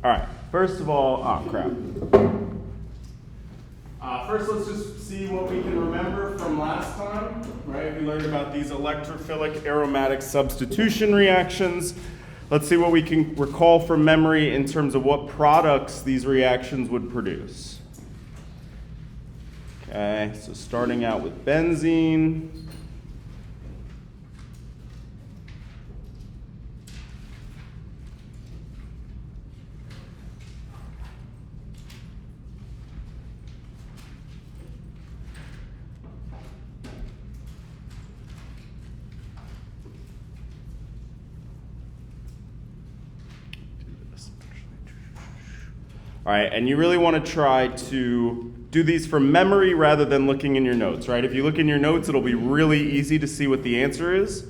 All right, first of all, oh crap. First, let's just see what we can remember from last time, right? We learned about these electrophilic aromatic substitution reactions. Let's see what we can recall from memory in terms of what products these reactions would produce. Okay, so starting out with benzene. All right, and you really want to try to do these from memory rather than looking in your notes, right? If you look in your notes, it'll be really easy to see what the answer is,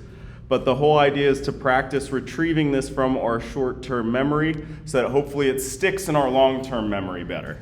but the whole idea is to practice retrieving this from our short-term memory so that hopefully it sticks in our long-term memory better.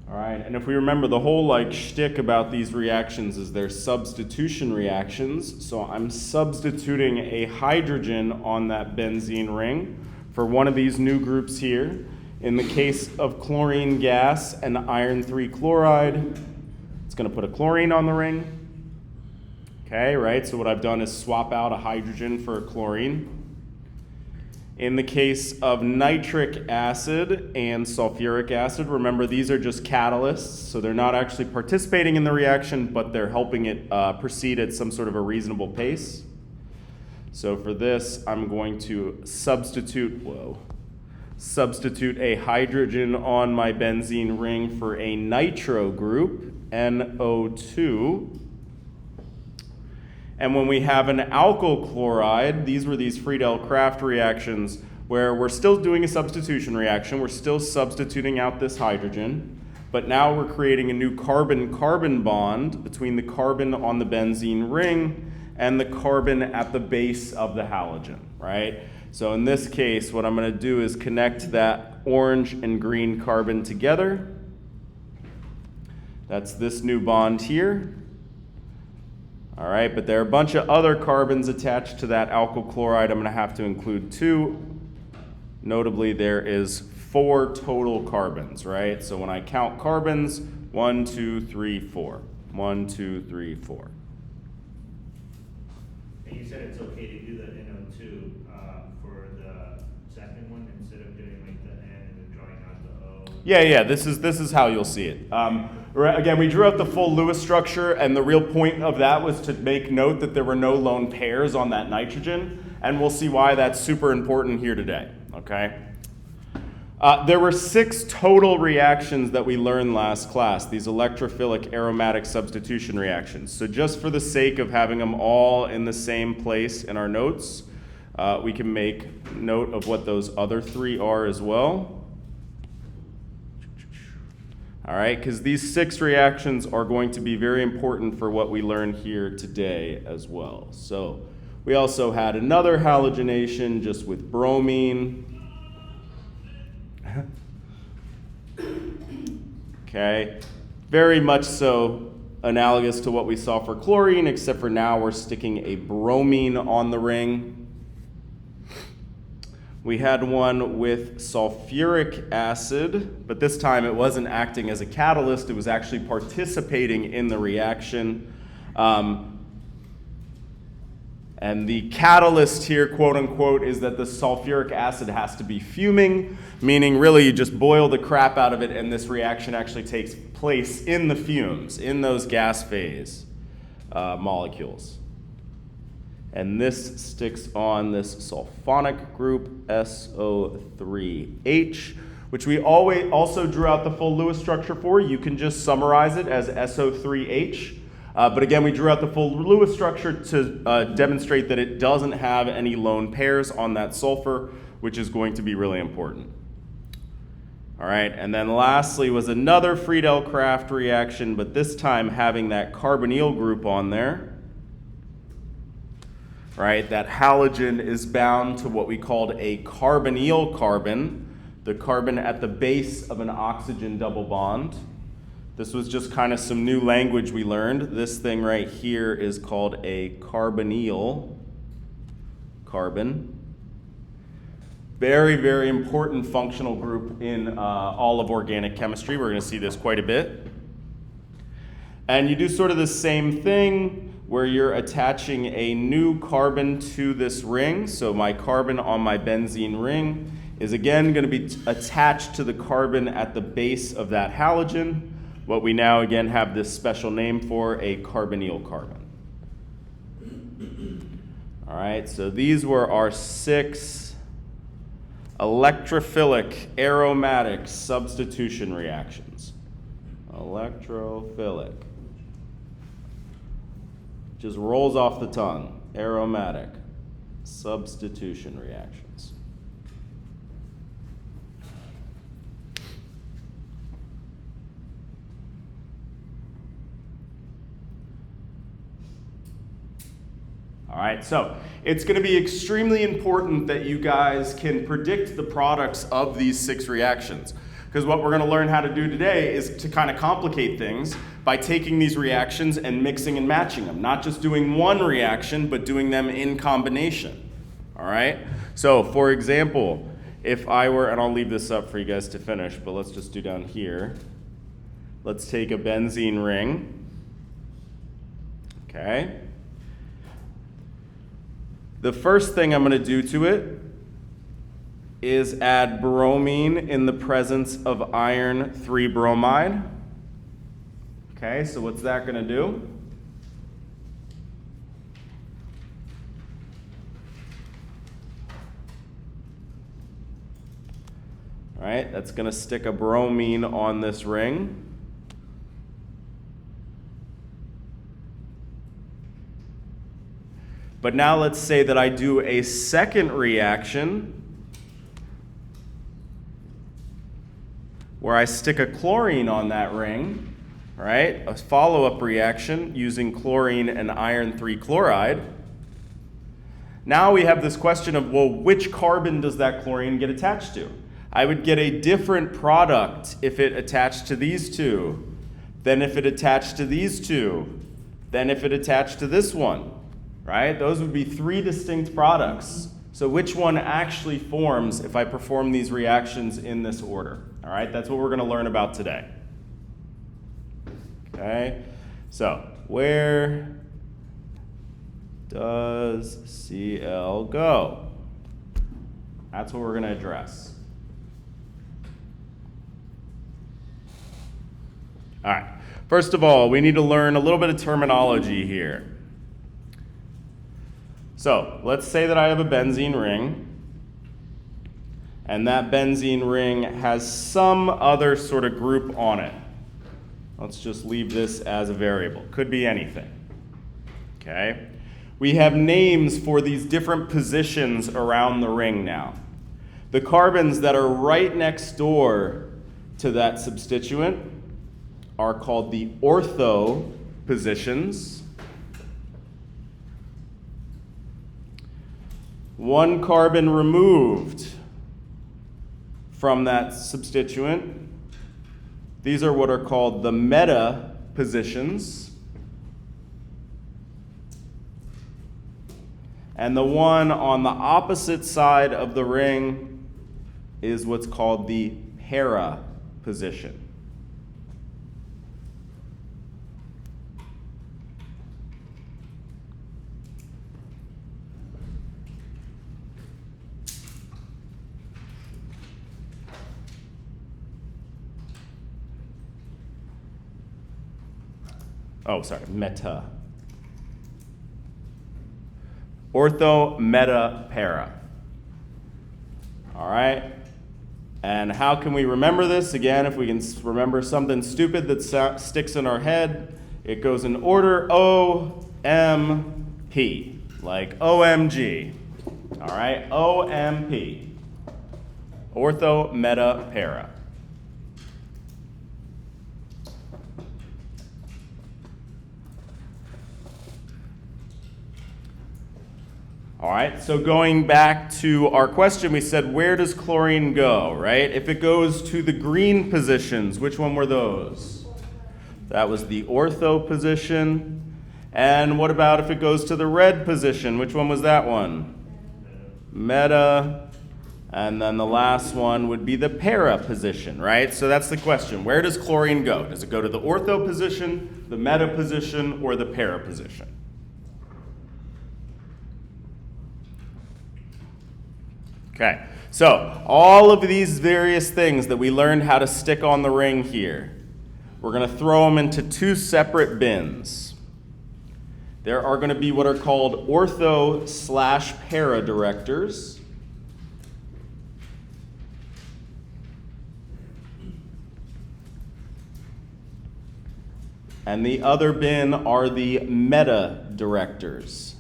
All right, and if we remember, the whole shtick about these reactions is they're substitution reactions. So I'm substituting a hydrogen on that benzene ring for one of these new groups here. In the case of chlorine gas and iron 3 chloride, it's going to put a chlorine on the ring. Okay, right? So what I've done is swap out a hydrogen for a chlorine. In the case of nitric acid and sulfuric acid, remember these are just catalysts, so they're not actually participating in the reaction, but they're helping it proceed at some sort of a reasonable pace. So for this, I'm going to substitute a hydrogen on my benzene ring for a nitro group, NO2. And when we have an alkyl chloride, these were these Friedel-Crafts reactions where we're still doing a substitution reaction. We're still substituting out this hydrogen, but now we're creating a new carbon-carbon bond between the carbon on the benzene ring and the carbon at the base of the halogen, right? So in this case, what I'm going to do is connect that orange and green carbon together. That's this new bond here. All right, but there are a bunch of other carbons attached to that alkyl chloride. I'm going to have to include 2. Notably, there is 4 total carbons, right? So when I count carbons, 1, 2, 3, 4. 1, 2, 3, 4. And you said it's okay to do the NO2 for the second one instead of doing the N and the Yeah, this is how you'll see it. Again, we drew out the full Lewis structure, and the real point of that was to make note that there were no lone pairs on that nitrogen, and we'll see why that's super important here today, okay? There were 6 total reactions that we learned last class, these electrophilic aromatic substitution reactions. So just for the sake of having them all in the same place in our notes, we can make note of what those other 3 are as well. All right, because these 6 reactions are going to be very important for what we learn here today as well. So we also had another halogenation just with bromine. Okay, very much so analogous to what we saw for chlorine, except for now we're sticking a bromine on the ring. We had one with sulfuric acid, but this time it wasn't acting as a catalyst, it was actually participating in the reaction. And the catalyst here, quote unquote, is that the sulfuric acid has to be fuming, meaning really you just boil the crap out of it and this reaction actually takes place in the fumes, in those gas phase molecules. And this sticks on this sulfonic group, SO3H, which we also drew out the full Lewis structure for. You can just summarize it as SO3H. But again, we drew out the full Lewis structure to demonstrate that it doesn't have any lone pairs on that sulfur, which is going to be really important. All right, and then lastly was another Friedel-Crafts reaction, but this time having that carbonyl group on there. Right, that halogen is bound to what we called a carbonyl carbon, the carbon at the base of an oxygen double bond. This was just kind of some new language we learned. This thing right here is called a carbonyl carbon. Very, very important functional group in all of organic chemistry. We're going to see this quite a bit. And you do sort of the same thing where you're attaching a new carbon to this ring. So my carbon on my benzene ring is again going to be attached to the carbon at the base of that halogen, what we now again have this special name for, a carbonyl carbon. All right, so these were our 6 electrophilic aromatic substitution reactions. Electrophilic. Just rolls off the tongue. Aromatic substitution reactions. All right, so it's going to be extremely important that you guys can predict the products of these 6 reactions. Because what we're going to learn how to do today is to kind of complicate things by taking these reactions and mixing and matching them. Not just doing one reaction, but doing them in combination. All right? So, for example, if I were, and I'll leave this up for you guys to finish, but let's just do down here. Let's take a benzene ring. Okay? The first thing I'm going to do to it is add bromine in the presence of iron 3 bromide. Okay, so what's that going to do? All right, that's going to stick a bromine on this ring. But now let's say that I do a second reaction where I stick a chlorine on that ring, right? A follow-up reaction using chlorine and iron 3 chloride. Now we have this question of, well, which carbon does that chlorine get attached to? I would get a different product if it attached to these 2, than if it attached to these 2, than if it attached to this one, right? Those would be 3 distinct products. So which one actually forms if I perform these reactions in this order? All right, that's what we're going to learn about today. Okay, so where does Cl go? That's what we're going to address. All right. First of all, we need to learn a little bit of terminology here. So let's say that I have a benzene ring, and that benzene ring has some other sort of group on it. Let's just leave this as a variable. Could be anything. Okay? We have names for these different positions around the ring now. The carbons that are right next door to that substituent are called the ortho positions. One carbon removed from that substituent, these are what are called the meta positions. And the one on the opposite side of the ring is what's called the para position. Oh, sorry, meta. Ortho, meta, para. All right? And how can we remember this? Again, if we can remember something stupid that sticks in our head, it goes in order O-M-P, like O-M-G. All right? O-M-P. Ortho, meta, para. All right, so going back to our question, we said, where does chlorine go, right? If it goes to the green positions, which one were those? That was the ortho position. And what about if it goes to the red position? Which one was that one? Meta. And then the last one would be the para position, right? So that's the question. Where does chlorine go? Does it go to the ortho position, the meta position, or the para position? Okay, so all of these various things that we learned how to stick on the ring here, we're going to throw them into two separate bins. There are going to be what are called ortho/para directors. And the other bin are the meta directors.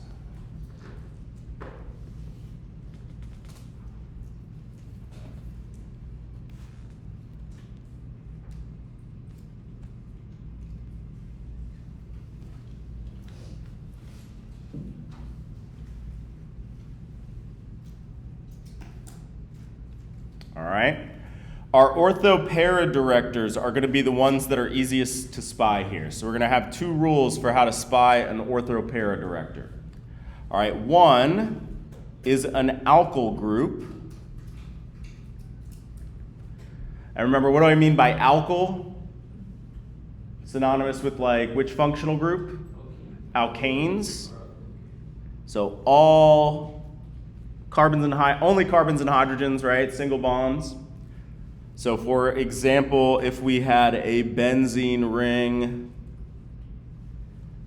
All right. Our OrthoPara directors are going to be the ones that are easiest to spy here. So we're going to have two rules for how to spy an OrthoPara director. All right. One is an alkyl group. And remember, what do I mean by alkyl? Synonymous with like which functional group? Alkanes. So all carbons and only carbons and hydrogens, right? Single bonds. So for example, if we had a benzene ring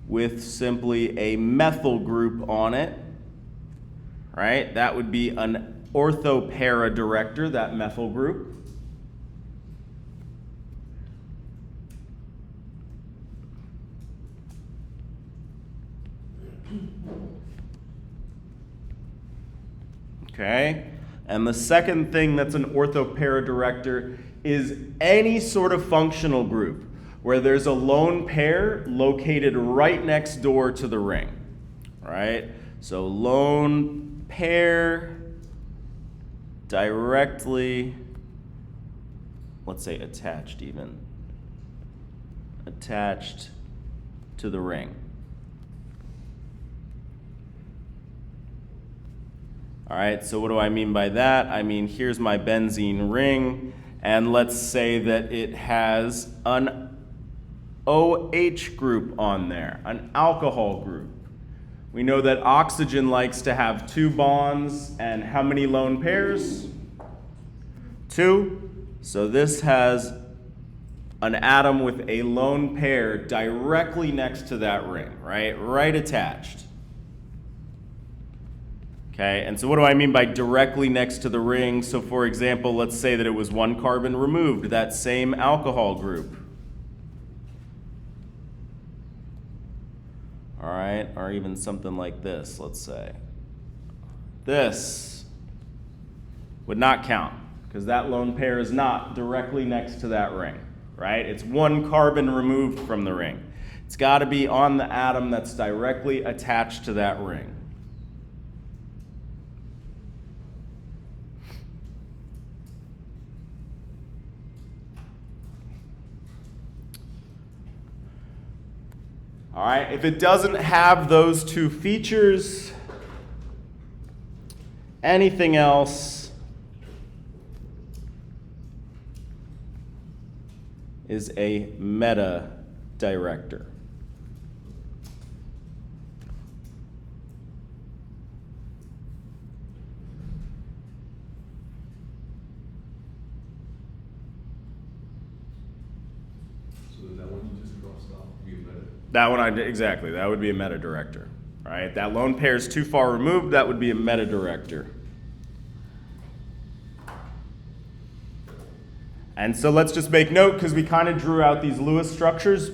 with simply a methyl group on it, right? That would be an OrthoPara director, that methyl group. Okay, and the second thing that's an OrthoPara director is any sort of functional group where there's a lone pair located right next door to the ring, right? So lone pair directly, let's say attached even, attached to the ring. All right, so what do I mean by that? I mean, here's my benzene ring, and let's say that it has an OH group on there, an alcohol group. We know that oxygen likes to have two bonds, and how many lone pairs? Two. So this has an atom with a lone pair directly next to that ring, right? Right attached. Okay, and so what do I mean by directly next to the ring? So for example, let's say that it was one carbon removed, that same alcohol group. All right, or even something like this, let's say. This would not count because that lone pair is not directly next to that ring, right? It's one carbon removed from the ring. It's got to be on the atom that's directly attached to that ring. All right, if it doesn't have those two features, anything else is a meta-director. That one, exactly, that would be a meta-director, right? That lone pair is too far removed, that would be a meta-director. And so let's just make note, because we kind of drew out these Lewis structures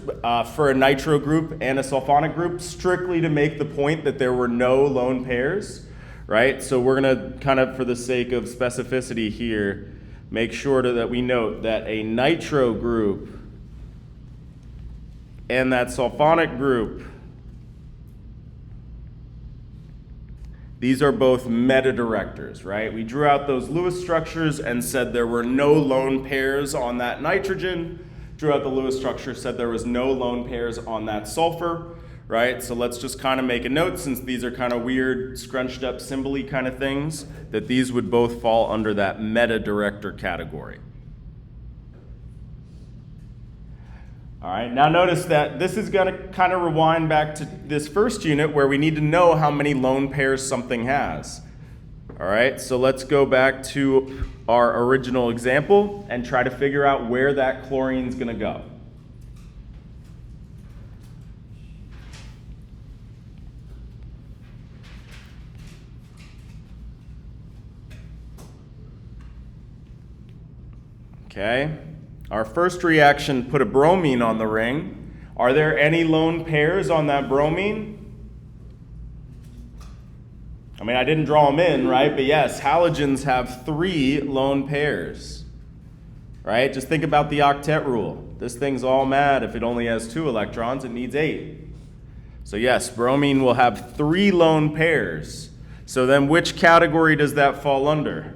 for a nitro group and a sulfonic group, strictly to make the point that there were no lone pairs, right? So we're going to kind of, for the sake of specificity here, make sure that we note that a nitro group and that sulfonic group, these are both meta-directors, right? We drew out those Lewis structures and said there were no lone pairs on that nitrogen. Drew out the Lewis structure, said there was no lone pairs on that sulfur, right? So let's just kind of make a note, since these are kind of weird, scrunched up symbol-y kind of things, that these would both fall under that meta-director category. All right, now notice that this is going to kind of rewind back to this first unit where we need to know how many lone pairs something has. All right, so let's go back to our original example and try to figure out where that chlorine is going to go. Okay. Our first reaction put a bromine on the ring. Are there any lone pairs on that bromine? I mean, I didn't draw them in, right? But yes, halogens have 3 lone pairs, right? Just think about the octet rule. This thing's all mad if it only has 2 electrons. It needs 8. So yes, bromine will have 3 lone pairs. So then which category does that fall under?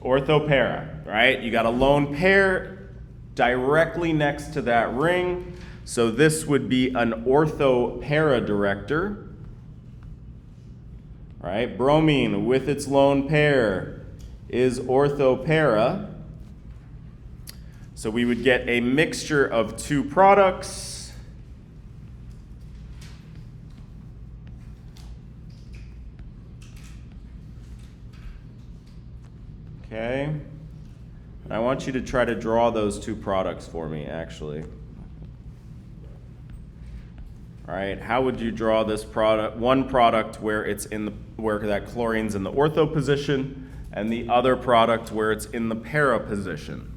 OrthoPara, right? You got a lone pair directly next to that ring. So this would be an OrthoPara director, right? Bromine with its lone pair is OrthoPara. So we would get a mixture of 2 products. Okay. I want you to try to draw those 2 products for me, actually. All right, how would you draw this product? One product where it's in the where that chlorine's in the ortho position, and the other product where it's in the para position.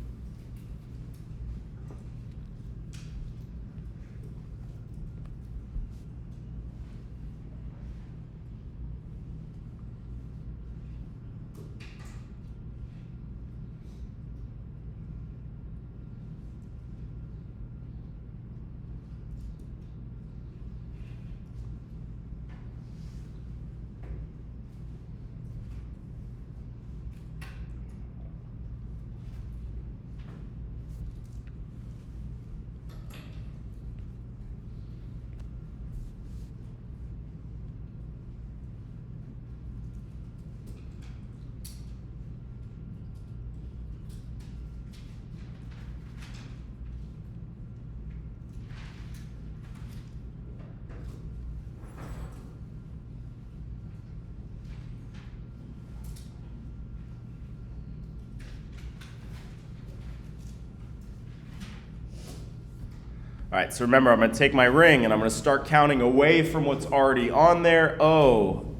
All right, so remember, I'm going to take my ring and I'm going to start counting away from what's already on there. O-M-P.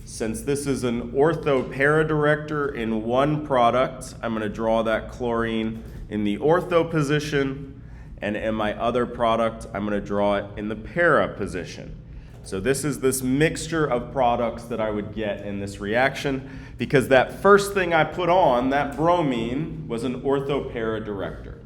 Since this is an OrthoPara Director in one product, I'm going to draw that chlorine in the ortho position, and in my other product, I'm going to draw it in the para position. So this is this mixture of products that I would get in this reaction, because that first thing I put on, that bromine, was an OrthoPara Director.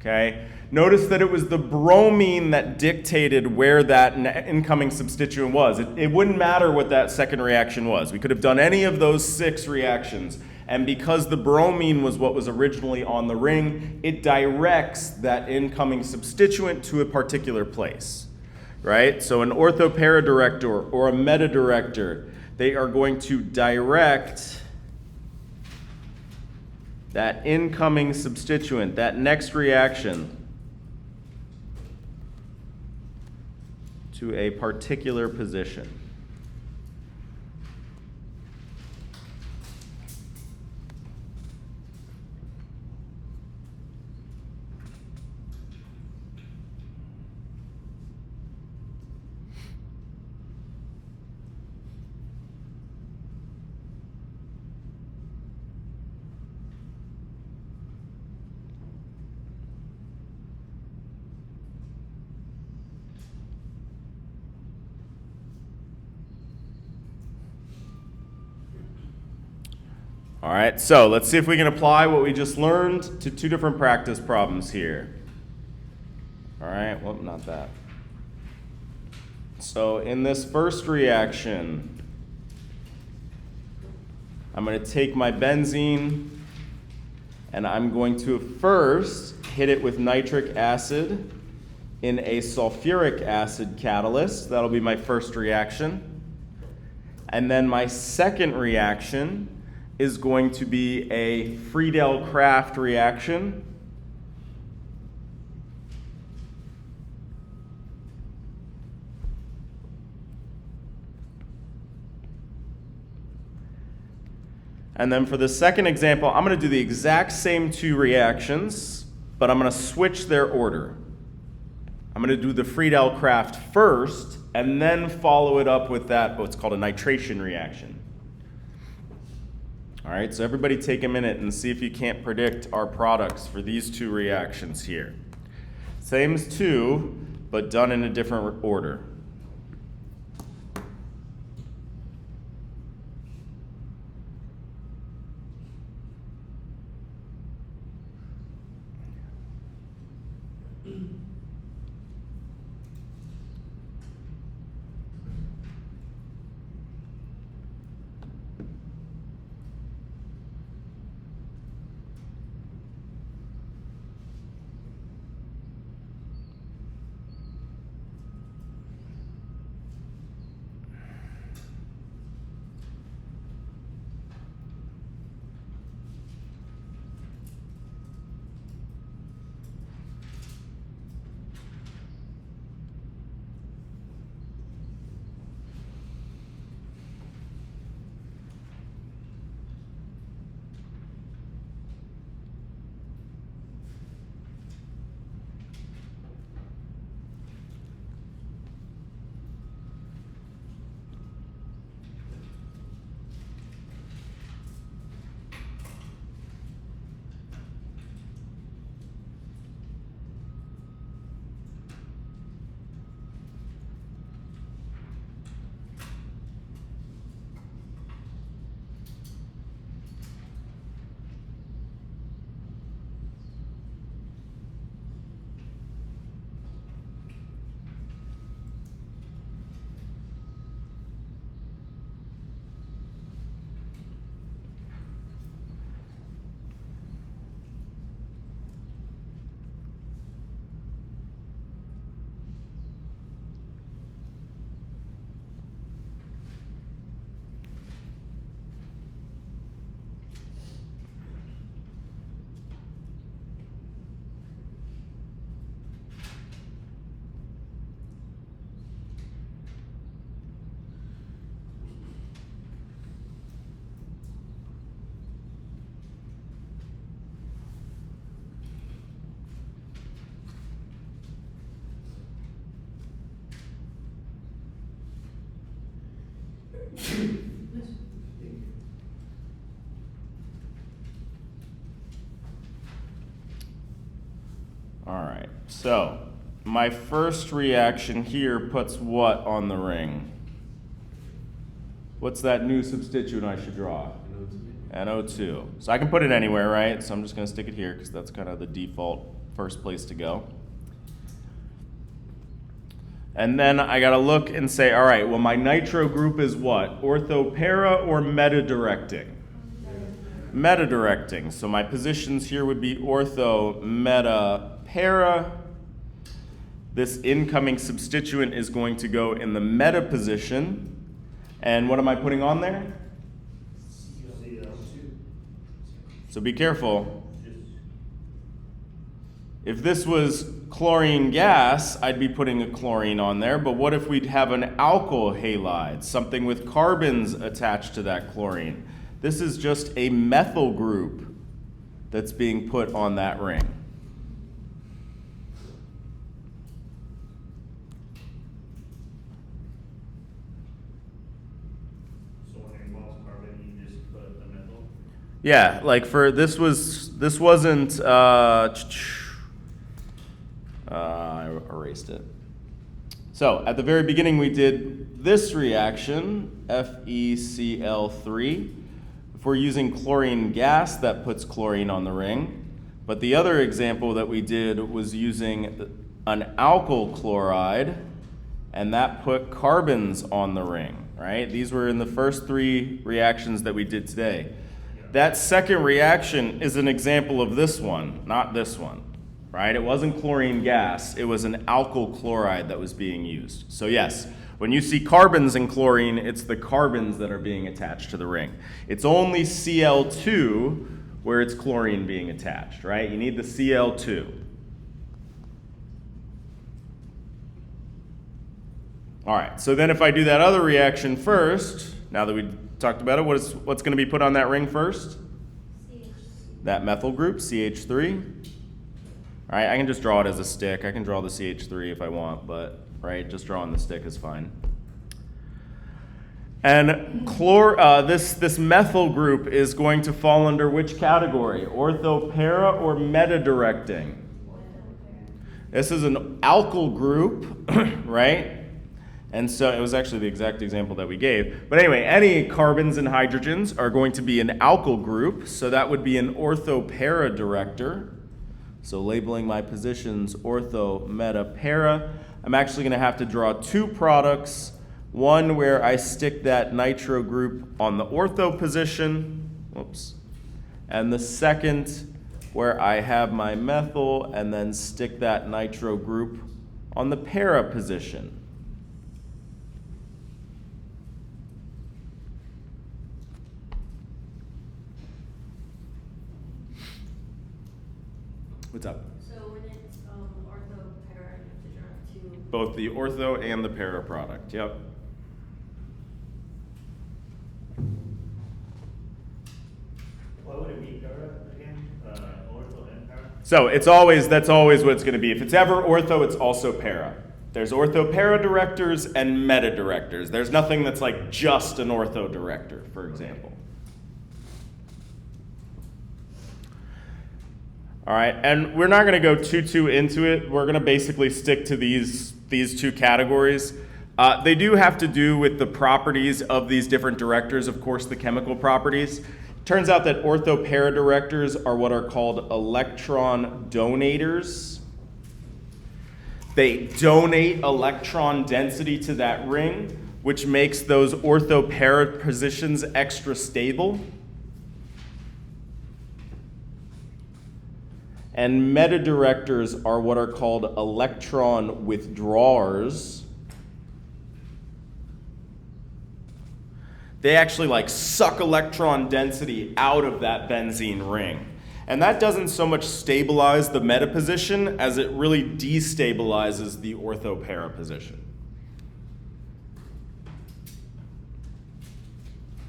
Okay? Notice that it was the bromine that dictated where that incoming substituent was. It wouldn't matter what that second reaction was. We could have done any of those 6 reactions. And because the bromine was what was originally on the ring, it directs that incoming substituent to a particular place. Right? So an OrthoPara Director or a meta director, they are going to direct that incoming substituent, that next reaction, to a particular position. All right, so let's see if we can apply what we just learned to 2 different practice problems here. All right, well, not that. So in this first reaction, I'm going to take my benzene and I'm going to first hit it with nitric acid in a sulfuric acid catalyst. That'll be my first reaction. And then my second reaction is going to be a Friedel-Crafts reaction. And then for the second example, I'm going to do the exact same 2 reactions, but I'm going to switch their order. I'm going to do the Friedel-Crafts first, and then follow it up with that, what's called a nitration reaction. All right, so everybody take a minute and see if you can't predict our products for these 2 reactions here. Same as 2, but done in a different order. All right, so my first reaction here puts what on the ring? What's that new substituent I should draw? NO2. So I can put it anywhere, right? So I'm just going to stick it here because that's kind of the default first place to go. And then I got to look and say, all right, well, my nitro group is what? OrthoPara or meta-directing? Meta-directing. So my positions here would be ortho, meta, para. This incoming substituent is going to go in the meta position. And what am I putting on there? So be careful. If this was chlorine gas, I'd be putting a chlorine on there, but what if we'd have an alkyl halide, something with carbons attached to that chlorine? This is just a methyl group that's being put on that ring. So when it involves carbon, you just put the methyl? Yeah, like for this wasn't I erased it. So at the very beginning we did this reaction, FeCl3. If we're using chlorine gas, that puts chlorine on the ring. But the other example that we did was using an alkyl chloride, and that put carbons on the ring, right? These were in the first three reactions that we did today. That second reaction is an example of this one, not this one. Right? It wasn't chlorine gas, it was an alkyl chloride that was being used. So yes, when you see carbons in chlorine, it's the carbons that are being attached to the ring. It's only Cl2 where it's chlorine being attached, right? You need the Cl2. All right, so then if I do that other reaction first, now that we talked about it, what's going to be put on that ring first? CH3. That methyl group, CH3. All right, I can just draw it as a stick. I can draw the CH3 if I want, but right, just drawing the stick is fine. And this methyl group is going to fall under which category? OrthoPara or meta-directing? This is an alkyl group, right? And so it was actually the exact example that we gave. But anyway, any carbons and hydrogens are going to be an alkyl group, so that would be an OrthoPara director. So labeling my positions ortho, meta, para. I'm actually going to have to draw two products. One where I stick that nitro group on the ortho position. Whoops. And the second where I have my methyl and then stick that nitro group on the para position. What's up? So when it's OrthoPara, you have to draw two. Both the ortho and the para product, yep. What would it be, para again? Ortho and para? So that's always what it's going to be. If it's ever ortho, it's also para. There's OrthoPara directors and meta directors. There's nothing that's like just an ortho director, for example. All right, and we're not going to go too into it. We're going to basically stick to these two categories. They do have to do with the properties of these different directors, of course, the chemical properties. Turns out that OrthoPara directors are what are called electron donators. They donate electron density to that ring, which makes those OrthoPara positions extra stable. And meta-directors are what are called electron withdrawers. They actually like suck electron density out of that benzene ring. And that doesn't so much stabilize the meta position as it really destabilizes the OrthoPara position.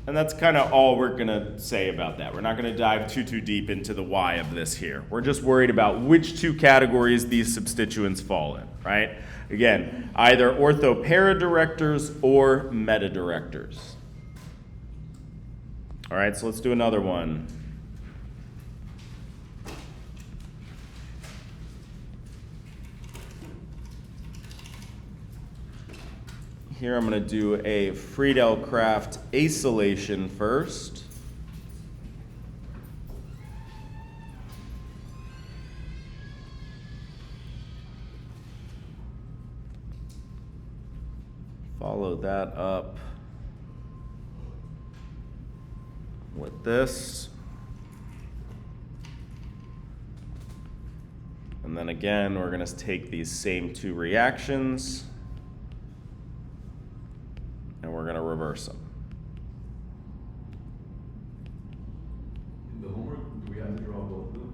And that's kind of all we're going to say about that. We're not going to dive too deep into the why of this here. We're just worried about which two categories these substituents fall in, right? Again, either OrthoPara directors or meta directors. All right, so let's do another one. Here I'm going to do a Friedel-Crafts acylation first. Follow that up with this. And then again, we're going to take these same two reactions and we're going to reverse them. In the homework, do we have to draw both of them?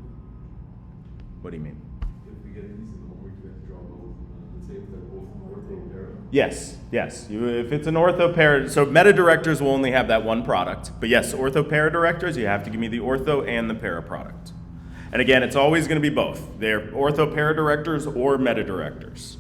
What do you mean? If we get these in the homework, do we have to draw both? Let's say if they're both OrthoPara. Yes, yes. If it's an OrthoPara, so Meta Directors will only have that one product. But yes, OrthoPara Directors, you have to give me the Ortho and the Para product. And again, it's always going to be both. They're OrthoPara Directors or Meta Directors.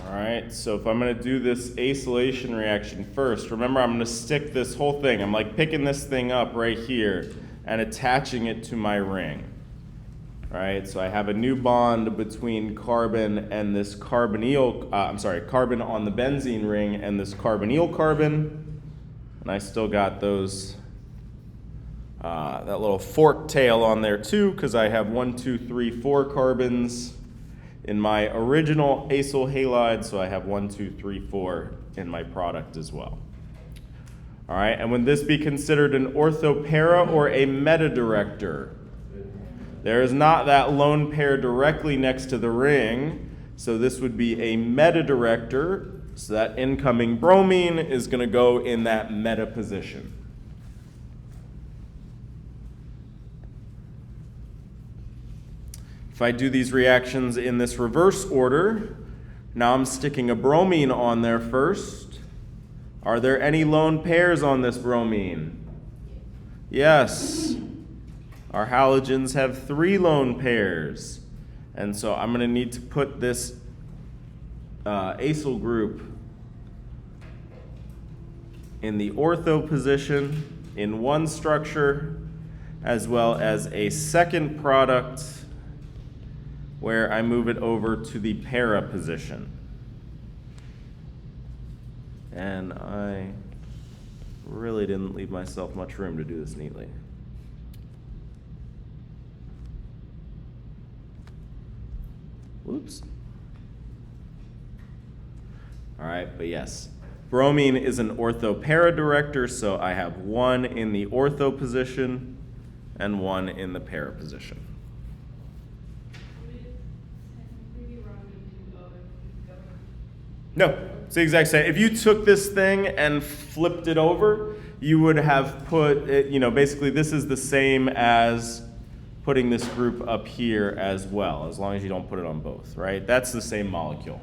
All right, so if I'm going to do this acylation reaction first, remember I'm going to stick this whole thing. I'm like picking this thing up right here and attaching it to my ring. All right, so I have a new bond between carbon and this carbonyl, carbon on the benzene ring and this carbonyl carbon. And I still got those, that little fork tail on there too, because I have 1, 2, 3, 4 carbons in my original acyl halide, so I have 1, 2, 3, 4 in my product as well. All right, and would this be considered an OrthoPara or a meta director? There is not that lone pair directly next to the ring, so this would be a meta director, so that incoming bromine is going to go in that meta position. If I do these reactions in this reverse order, now I'm sticking a bromine on there first. Are there any lone pairs on this bromine? Yes. Our halogens have 3 lone pairs. And so I'm going to need to put this acyl group in the ortho position in one structure, as well as a second product where I move it over to the para position. And I really didn't leave myself much room to do this neatly. Whoops. All right, but yes. Bromine is an OrthoPara director, so I have 1 in the ortho position and 1 in the para position. No, it's the exact same. If you took this thing and flipped it over, you would have put it, basically this is the same as putting this group up here as well, as long as you don't put it on both, right? That's the same molecule.